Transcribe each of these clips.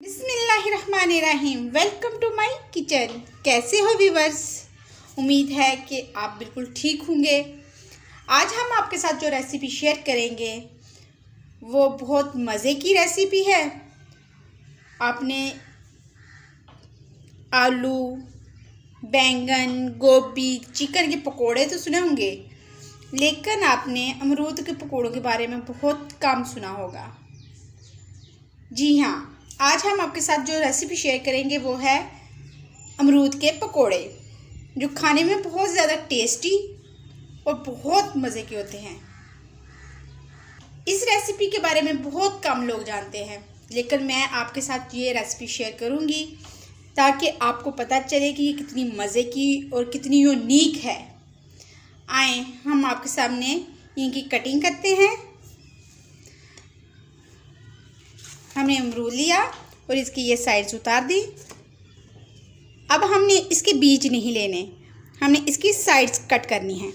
बिस्मिल्लाहिर्रहमानिर्रहीम। Welcome to my kitchen. कैसे हो व्यूवर्स? उम्मीद है कि आप बिल्कुल ठीक होंगे। आज हम आपके साथ जो रेसिपी शेयर करेंगे वो बहुत मज़े की रेसिपी है। आपने आलू, बैंगन, गोभी, चिकन के पकोड़े तो सुने होंगे, लेकिन आपने अमरूद के पकोड़ों के बारे में बहुत कम सुना होगा। जी हाँ, आज हम आपके साथ जो रेसिपी शेयर करेंगे वो है अमरूद के पकोड़े, जो खाने में बहुत ज़्यादा टेस्टी और बहुत मज़े के होते हैं। इस रेसिपी के बारे में बहुत कम लोग जानते हैं, लेकिन मैं आपके साथ ये रेसिपी शेयर करूँगी ताकि आपको पता चले कि ये कितनी मज़े की और कितनी यूनिक है। आए हम आपके सामने इनकी कटिंग करते हैं। हमने अमरूद लिया और इसकी ये साइड्स उतार दी। अब हमने इसके बीज नहीं लेने, हमने इसकी साइड्स कट करनी है।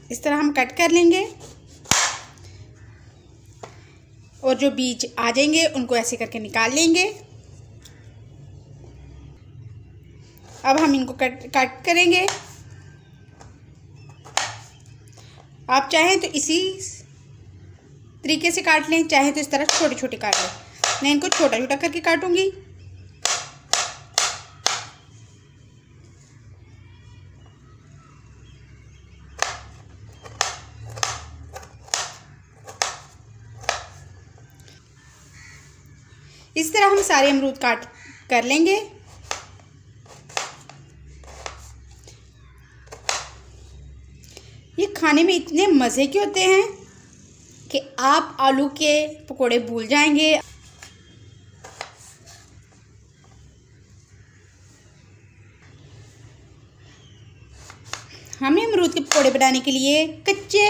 इस तरह हम कट कर लेंगे और जो बीज आ जाएंगे उनको ऐसे करके निकाल लेंगे। अब हम इनको कट करेंगे। आप चाहें तो इसी तरीके से काट लें, चाहे तो इस तरह छोटे छोटे काट लें। मैं इनको छोटा छोटा करके काटूंगी। इस तरह हम सारे अमरूद काट कर लेंगे। ये खाने में इतने मज़े के होते हैं कि आप आलू के पकोड़े भूल जाएंगे। हमें अमरूद के पकोड़े बनाने के लिए कच्चे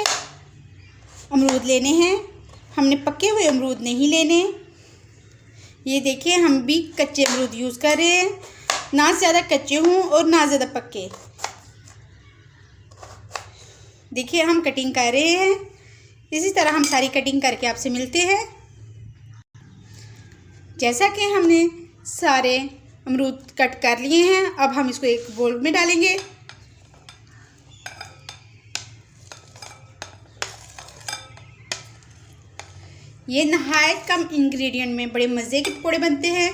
अमरूद लेने हैं, हमने पके हुए अमरूद नहीं लेने। ये देखिए, हम भी कच्चे अमरूद यूज़ कर रहे हैं, ना ज़्यादा कच्चे हों और ना ज़्यादा पक्के। देखिए, हम कटिंग कर रहे हैं। इसी तरह हम सारी कटिंग करके आपसे मिलते हैं। जैसा कि हमने सारे अमरूद कट कर लिए हैं, अब हम इसको एक बोल में डालेंगे। ये नहायत कम इंग्रेडिएंट में बड़े मज़े के पकौड़े बनते हैं।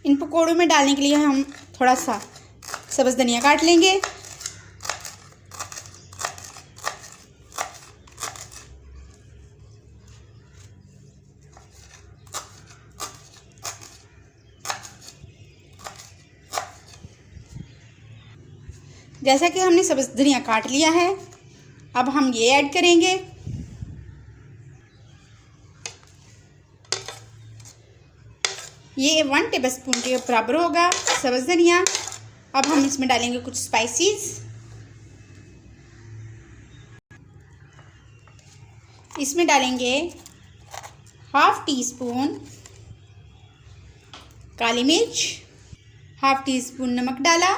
इन पकौड़ों में डालने के लिए हम थोड़ा सा सब्ज़ धनिया काट लेंगे। जैसा कि हमने सब्ज़ धनिया काट लिया है, अब हम ये ऐड करेंगे। ये 1 टेबलस्पून के बराबर होगा सब्ज़ धनिया। अब हम इसमें डालेंगे कुछ स्पाइसेस। इसमें डालेंगे 1/2 टीस्पून काली मिर्च, 1/2 टीस्पून नमक डाला,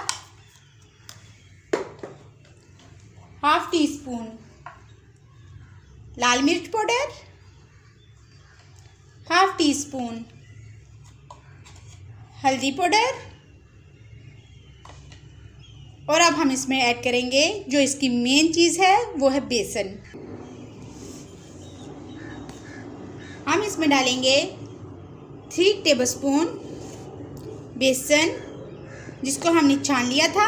1/2 टीस्पून लाल मिर्च पाउडर, 1/2 टीस्पून हल्दी पाउडर, और अब हम इसमें ऐड करेंगे जो इसकी मेन चीज़ है, वो है बेसन। हम इसमें डालेंगे 3 टेबलस्पून बेसन, जिसको हमने छान लिया था।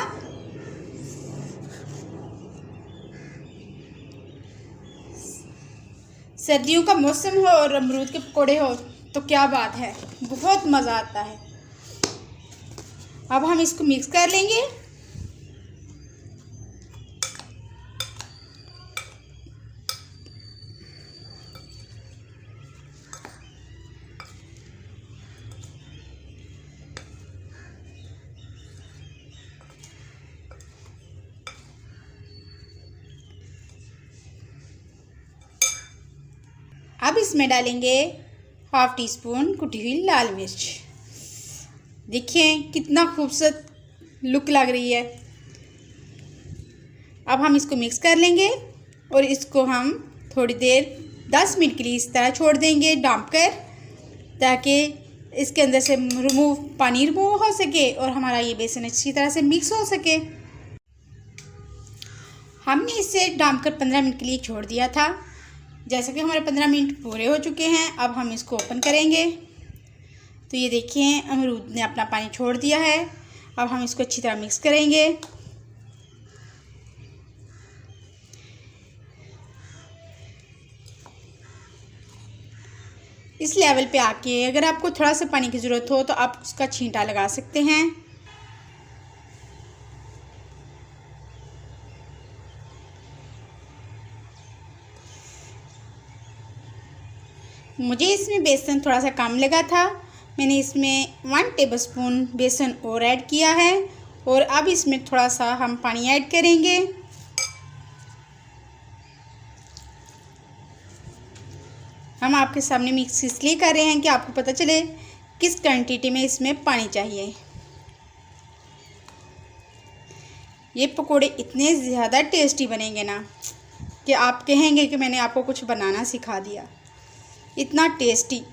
सर्दियों का मौसम हो और अमरूद के पकोड़े हो तो क्या बात है, बहुत मज़ा आता है। अब हम इसको मिक्स कर लेंगे। अब इसमें डालेंगे 1/2 टीस्पून कुटी हुई लाल मिर्च। देखिए कितना खूबसूरत लुक लग रही है। अब हम इसको मिक्स कर लेंगे और इसको हम थोड़ी देर 10 मिनट के लिए इस तरह छोड़ देंगे ढाँप कर, ताकि इसके अंदर से पानी रिमूव हो सके और हमारा ये बेसन अच्छी तरह से मिक्स हो सके। हमने इसे ढाँप कर 15 मिनट के लिए छोड़ दिया था। जैसा कि हमारे 15 मिनट पूरे हो चुके हैं, अब हम इसको ओपन करेंगे तो ये देखिए अमरूद ने अपना पानी छोड़ दिया है। अब हम इसको अच्छी तरह मिक्स करेंगे। इस लेवल पे आके अगर आपको थोड़ा सा पानी की ज़रूरत हो तो आप उसका छींटा लगा सकते हैं। मुझे इसमें बेसन थोड़ा सा कम लगा था, मैंने इसमें 1 टेबलस्पून बेसन और ऐड किया है और अब इसमें थोड़ा सा हम पानी ऐड करेंगे। हम आपके सामने मिक्स इसलिए कर रहे हैं कि आपको पता चले किस क्वांटिटी में इसमें पानी चाहिए। ये पकोड़े इतने ज़्यादा टेस्टी बनेंगे ना कि आप कहेंगे कि मैंने आपको कुछ बनाना सिखा दिया, इतना टेस्टी।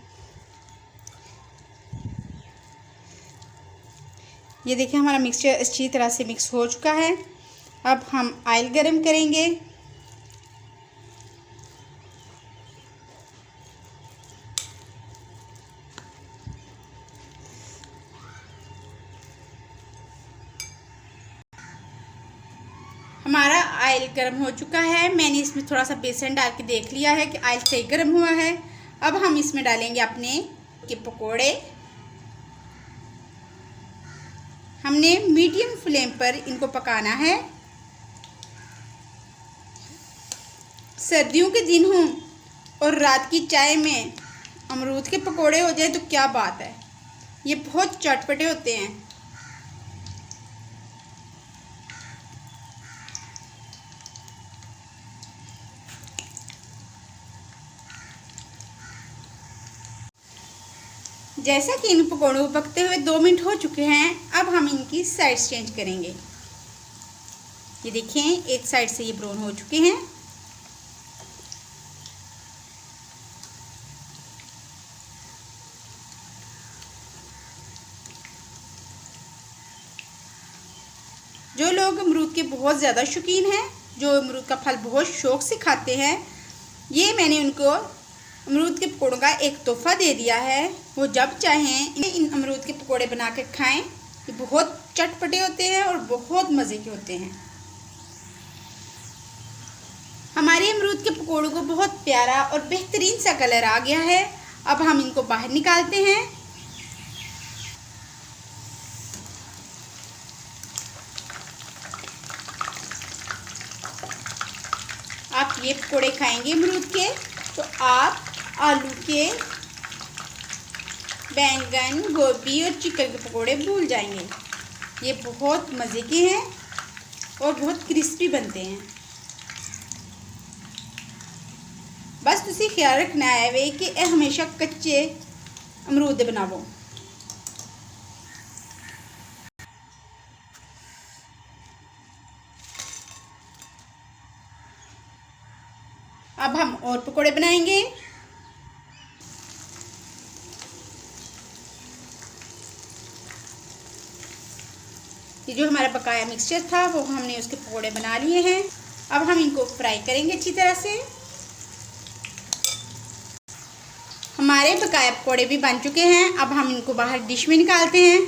ये देखिए हमारा मिक्सचर अच्छी तरह से मिक्स हो चुका है। अब हम ऑयल गरम करेंगे। हमारा ऑयल गर्म हो चुका है। मैंने इसमें थोड़ा सा बेसन डाल के देख लिया है कि ऑयल सही गर्म हुआ है। अब हम इसमें डालेंगे अपने के पकोड़े। हमने मीडियम फ्लेम पर इनको पकाना है। सर्दियों के दिन हों और रात की चाय में अमरूद के पकोड़े हो जाए तो क्या बात है। ये बहुत चटपटे होते हैं। जैसा कि इन पकौड़ों को पकते हुए 2 मिनट हो चुके हैं, अब हम इनकी साइड्स चेंज करेंगे। ये देखें एक साइड से ये ब्राउन हो चुके हैं। जो लोग अमरूद के बहुत ज़्यादा शौकीन हैं, जो अमरूद का फल बहुत शौक़ से खाते हैं, ये मैंने उनको अमरूद के पकौड़ों का एक तोहफ़ा दे दिया है। वो जब चाहें इन अमरूद के पकौड़े बना के खाएं। ये बहुत चटपटे होते हैं और बहुत मज़े के होते हैं। हमारे अमरूद के पकौड़ों को बहुत प्यारा और बेहतरीन सा कलर आ गया है। अब हम इनको बाहर निकालते हैं। आप ये पकौड़े खाएंगे अमरूद के तो आप आलू के, बैंगन, गोभी और चिकन के पकोड़े भूल जाएंगे। ये बहुत मज़े के हैं और बहुत क्रिस्पी बनते हैं। बस तुसी ख्याल रखना है वे कि हमेशा कच्चे अमरूद बनावो। अब हम और पकोड़े बनाएंगे। ये जो हमारा बकाया मिक्सचर था वो हमने उसके पकोड़े बना लिए हैं। अब हम इनको फ्राई करेंगे अच्छी तरह से। हमारे बकाया पकोड़े भी बन चुके हैं। अब हम इनको बाहर डिश में निकालते हैं।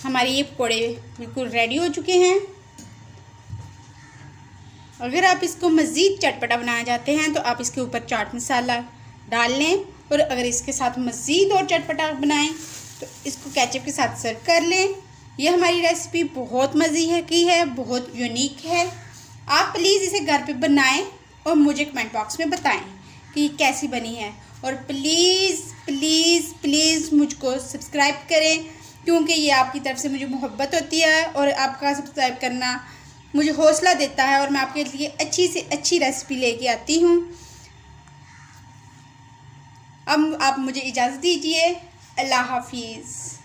हमारे ये पकोड़े बिल्कुल रेडी हो चुके हैं। अगर आप इसको मज़ीद चटपटा बनाना चाहते हैं तो आप इसके ऊपर चाट मसाला डाल लें, और अगर इसके साथ मज़ीद और चटपटा बनाएं तो इसको केचप के साथ सर्व कर लें। यह हमारी रेसिपी बहुत मज़े की है, बहुत यूनिक है। आप प्लीज़ इसे घर पे बनाएं और मुझे कमेंट बॉक्स में बताएं कि ये कैसी बनी है। और प्लीज़ प्लीज़ प्लीज़ मुझको सब्सक्राइब करें, क्योंकि ये आपकी तरफ से मुझे मोहब्बत होती है और आपका सब्सक्राइब करना मुझे हौसला देता है और मैं आपके लिए अच्छी से अच्छी रेसिपी लेके आती हूँ। अब आप मुझे इजाज़त दीजिए। अल्लाह हाफिज़।